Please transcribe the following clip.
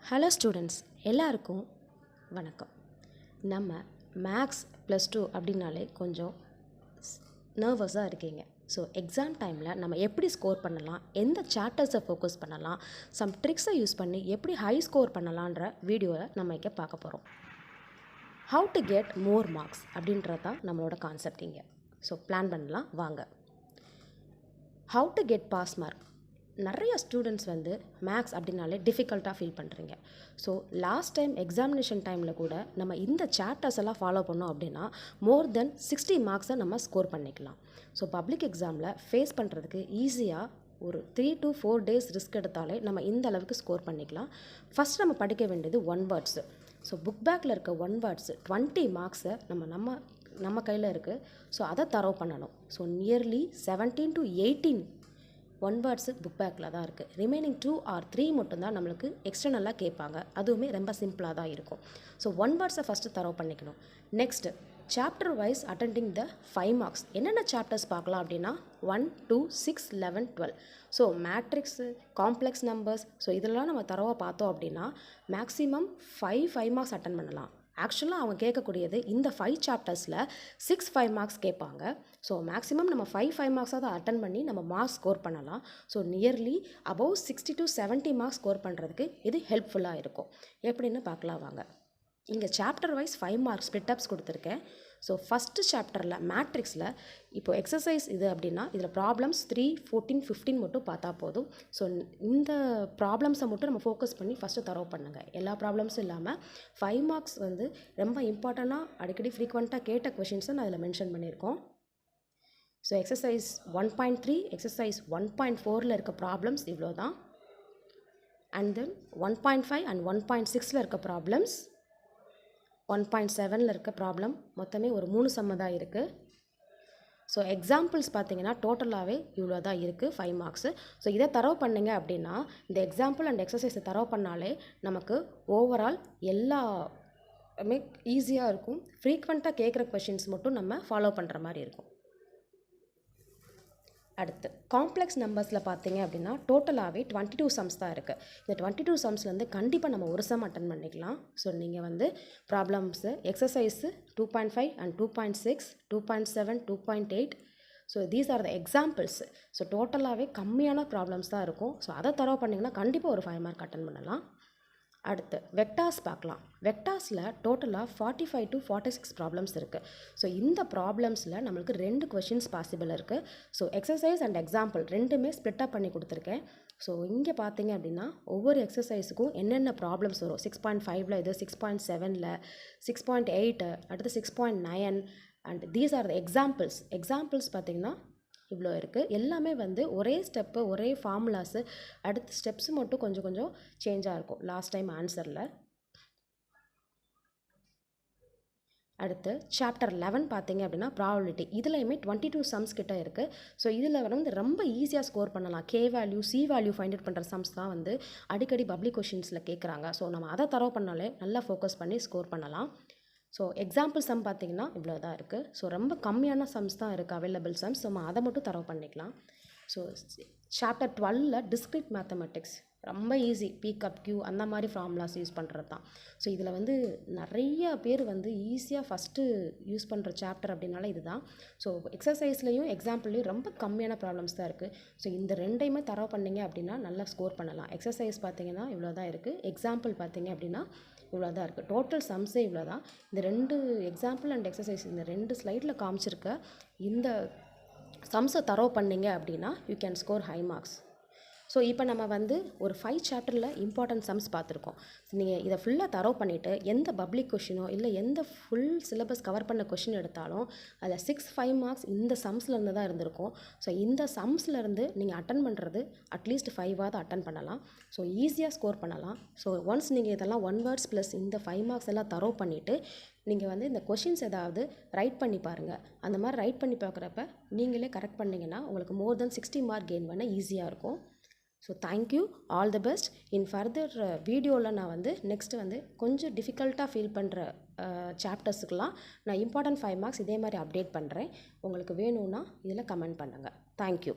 Hello students, எல்லாருக்கும் வணக்கம். நம்ம மேக்ஸ் +2 அப்படின்னாலே கொஞ்சம் நர்வஸாக இருக்கீங்க. ஸோ எக்ஸாம் டைமில் நம்ம எப்படி ஸ்கோர் பண்ணலாம், எந்த சாப்டர்ஸை ஃபோக்கஸ் பண்ணலாம், சம் ட்ரிக்ஸை யூஸ் பண்ணி எப்படி ஹை ஸ்கோர் பண்ணலான்ற வீடியோவை நம்ம இங்கே பார்க்க போகிறோம். How to get more marks அப்படின்றது தான் நம்மளோட கான்செப்ட் இங்கே. ஸோ பிளான் பண்ணலாம் வாங்க. How to get pass mark. நிறைய ஸ்டூடெண்ட்ஸ் வந்து மேக்ஸ் அப்படின்னாலே டிஃபிகல்ட்டாக ஃபீல் பண்ணுறீங்க. ஸோ லாஸ்ட் டைம் எக்ஸாமினேஷன் டைமில் கூட நம்ம இந்த சாப்டர்ஸ் எல்லாம் ஃபாலோ பண்ணோம் அப்படின்னா மோர் தென் 60 மார்க்ஸை நம்ம ஸ்கோர் பண்ணிக்கலாம். ஸோ பப்ளிக் எக்ஸாமில் ஃபேஸ் பண்ணுறதுக்கு ஈஸியாக ஒரு 3 to 4 days ரிஸ்க் எடுத்தாலே நம்ம இந்த அளவுக்கு ஸ்கோர் பண்ணிக்கலாம். ஃபஸ்ட் நம்ம படிக்க வேண்டியது 1 வேர்ட்ஸு. ஸோ புக் பேக்கில் இருக்க 1 வேர்ட்ஸு 20 மார்க்ஸை நம்ம கையில் இருக்குது. ஸோ அதை தரவு பண்ணணும். So nearly 17 to 18 1 words book பேக்கில் தான் இருக்குது. ரிமைனிங் 2 or 3 மட்டும்தான் நம்மளுக்கு எக்ஸ்டர்னலாக கேட்பாங்க. அதுவுமே ரொம்ப சிம்பிளாக தான் இருக்கும். ஸோ 1 வேர்ட்ஸை ஃபஸ்ட்டு தரவு பண்ணிக்கணும். Next chapter wise attending the 5 marks. என்னென்ன சாப்டர்ஸ் பார்க்கலாம் அப்படின்னா 1, 2, 6, 11, 12. So matrix, complex numbers, so இதெல்லாம் நம்ம தரவாக பார்த்தோம் அப்படின்னா மேக்ஸிமம் 5 மார்க்ஸ் அட்டன் பண்ணலாம். ஆக்சுவலாக அவங்க கேட்கக்கூடியது இந்த 5 சாப்டர்ஸில் 5 மார்க்ஸ் கேட்பாங்க. ஸோ மேக்ஸிமம் நம்ம 5 மார்க்ஸாக தான் அட்டன் பண்ணி நம்ம மார்க்ஸ் ஸ்கோர் பண்ணலாம். So nearly above 60 to 70 marks score பண்ணுறதுக்கு இது ஹெல்ப்ஃபுல்லாக இருக்கும். எப்படின்னு பார்க்கலாம் வாங்க. இங்கே சாப்டர் வைஸ் 5 மார்க்ஸ் ஸ்பிளிட்டப்ஸ் கொடுத்துருக்கேன். ஸோ ஃபஸ்ட்டு சாப்டரில் மேட்ரிக்ஸில் இப்போ எக்ஸசைஸ் இது அப்படின்னா இதில் ப்ராப்ளம்ஸ் 3, 14, 15 மட்டும் பார்த்தா போதும். ஸோ இந்த ப்ராப்ளம்ஸை மட்டும் நம்ம ஃபோக்கஸ் பண்ணி ஃபஸ்ட்டு தரவு பண்ணுங்கள். எல்லா ப்ராப்ளம்ஸும் இல்லாமல் 5 மார்க்ஸ் வந்து ரொம்ப இம்பார்ட்டண்ட்டாக அடிக்கடி ஃப்ரீக்வெண்ட்டாக கேட்ட கொஷின்ஸை நான் இதில் மென்ஷன் பண்ணியிருக்கோம். ஸோ எக்ஸசைஸ் 1.3, எக்ஸசைஸ் 1.4ல் இருக்க ப்ராப்ளம்ஸ் இவ்வளோ தான். அண்ட் தென் 1.5 அண்ட் 1.6ல் இருக்க ப்ராப்ளம்ஸ், 1.7ல் இருக்க ப்ராப்ளம் மொத்தமே ஒரு 3 சம்ம தான் இருக்குது. ஸோ எக்ஸாம்பிள்ஸ் பார்த்தீங்கன்னா டோட்டலாகவே இவ்வளோ தான் இருக்குது 5 மார்க்ஸு. ஸோ இதை தரவு பண்ணிங்க அப்படின்னா இந்த எக்ஸாம்பிள் அண்ட் எக்ஸசைஸை தரவு பண்ணாலே நமக்கு ஓவரால் எல்லாமே ஈஸியாக இருக்கும். ஃப்ரீக்வெண்ட்டாக கேட்குற கொஷின்ஸ் மட்டும் நம்ம ஃபாலோ பண்ணுற மாதிரி இருக்கும். அடுத்து காம்ப்ளெக்ஸ் நம்பர்ஸில் பார்த்தீங்க அப்படின்னா டோட்டலாகவே 22 சம்ஸ் தான் இருக்குது. இந்த 22 சம்ஸ்லேருந்து கண்டிப்பாக நம்ம ஒரு சம் அட்டன் பண்ணிக்கலாம். ஸோ நீங்கள் வந்து problems exercise 2.5 and 2.6, 2.7, 2.8. So these are the examples. So டோட்டலாகவே கம்மியான ப்ராப்ளம்ஸ் தான் இருக்கும். ஸோ அதை தரவு பண்ணிங்கன்னா கண்டிப்பாக ஒரு 5 மார்க் அட்டன் பண்ணலாம். அடுத்து வெக்டார்ஸ் பார்க்கலாம். வெக்டார்ஸில் டோட்டலாக 45 to 46 ப்ராப்ளம்ஸ் இருக்குது. ஸோ இந்த ப்ராப்ளம்ஸில் நம்மளுக்கு 2 கொஷின்ஸ் பாசிபிள் இருக்குது. ஸோ எக்ஸசைஸ் அண்ட் எக்ஸாம்பிள் ரெண்டுமே ஸ்ப்ளிட்டப் பண்ணி கொடுத்துருக்கேன். ஸோ இங்கே பார்த்தீங்க அப்படின்னா ஒவ்வொரு எக்ஸசைஸுக்கும் என்னென்ன ப்ராப்ளம்ஸ் வரும். 6.5ல் இது, 6.7ல், 6.8, அடுத்து 6.9 and these are the examples. Examples பார்த்திங்கன்னா இவ்வளோ இருக்குது. எல்லாமே வந்து ஒரே ஸ்டெப்பு, ஒரே ஃபார்முலாஸு, அடுத்த ஸ்டெப்ஸு மட்டும் கொஞ்சம் கொஞ்சம் சேஞ்சாக இருக்கும் லாஸ்ட் டைம் ஆன்சரில். அடுத்து சாப்டர் 11 பார்த்தீங்க அப்படின்னா ப்ராபபிலிட்டி. இதுலையுமே 22 சம்ஸ் கிட்ட இருக்குது. ஸோ இதில் வந்து ரொம்ப ஈஸியாக ஸ்கோர் பண்ணலாம். K value, C value find out பண்ணுற சம்ஸ் தான் வந்து அடிக்கடி பப்ளிக் கொஷின்ஸில் கேட்குறாங்க. ஸோ நம்ம அதை தரவு பண்ணாலே நல்லா ஃபோக்கஸ் பண்ணி ஸ்கோர் பண்ணலாம். ஸோ எக்ஸாம்பிள் சம் பார்த்தீங்கன்னா இவ்வளோ தான் இருக்குது. ஸோ ரொம்ப கம்மியான சம்ஸ் தான் இருக்குது அவைலபிள் சம்ஸ். ஸோ நம்ம அதை மட்டும் தரவு பண்ணிக்கலாம். ஸோ சாப்டர் 12ல் டிஸ்க்ரீட் மேத்தமெட்டிக்ஸ் ரொம்ப ஈஸி. பிகப் கியூ அந்த மாதிரி ஃபார்முலாஸ் யூஸ் பண்ணுறது தான். ஸோ இதில் வந்து நிறைய பேர் வந்து ஈஸியாக ஃபஸ்ட்டு யூஸ் பண்ணுற சாப்டர் அப்படின்னால இது தான். ஸோ எக்ஸசைஸ்லையும் எக்ஸாம்பிள்லையும் ரொம்ப கம்மியான ப்ராப்ளம்ஸ் தான் இருக்குது. ஸோ இந்த ரெண்டையுமே தரவு பண்ணிங்க அப்படின்னா நல்லா ஸ்கோர் பண்ணலாம். எக்ஸசைஸ் பார்த்தீங்கன்னா இவ்வளோ தான் இருக்குது. எக்ஸாம்பிள் பார்த்தீங்க அப்படின்னா இவ்வளோ தான் இருக்குது. டோட்டல் சம்ஸே இவ்வளோ தான். இந்த 2 எக்ஸாம்பிள் அண்ட் எக்ஸசைஸ் இந்த 2 ஸ்லைடில் காமிச்சிருக்க இந்த சம்ஸை தரவு பண்ணிங்க அப்படின்னா you can score high marks. So இப்போ நம்ம வந்து ஒரு 5 சாப்டரில் இம்பார்ட்டன்ட் சம்ஸ் பார்த்துருக்கோம். நீங்கள் இதை ஃபுல்லாக தரவு பண்ணிவிட்டு எந்த பப்ளிக் கொஷினோ இல்லை எந்த ஃபுல் சிலபஸ் கவர் பண்ண கொஷின் எடுத்தாலும் அதில் 5 மார்க்ஸ் இந்த சம்ஸ்லேருந்து தான் இருந்திருக்கும். ஸோ இந்த சம்ஸ்லேருந்து நீங்கள் அட்டன் பண்ணுறது அட்லீஸ்ட் 5ஆவது அட்டன் பண்ணலாம். ஸோ ஈஸியாக ஸ்கோர் பண்ணலாம். ஸோ ஒன்ஸ் நீங்கள் இதெல்லாம் 1 வேர்ட்ஸ் ப்ளஸ் இந்த 5 மார்க்ஸ் எல்லாம் தரவு பண்ணிவிட்டு நீங்கள் வந்து இந்த கொஷின்ஸ் ஏதாவது ரைட் பண்ணி பாருங்கள். அந்த மாதிரி ரைட் பண்ணி பார்க்குறப்ப நீங்களே கரெக்ட் பண்ணிங்கன்னா உங்களுக்கு மோர் தென் 60 மார்க் கெயின் பண்ண ஈஸியாக இருக்கும். So thank you, all the best. In further வீடியோவில் நான் வந்து நெக்ஸ்ட்டு வந்து கொஞ்சம் டிஃபிகல்ட்டாக ஃபீல் பண்ணுற சாப்டர்ஸுக்கெலாம் நான் இம்பார்ட்டன்ட் 5 மார்க்ஸ் இதே மாதிரி அப்டேட் பண்ணுறேன். உங்களுக்கு வேணும்னா இதில் கமெண்ட் பண்ணுங்கள். தேங்க்யூ.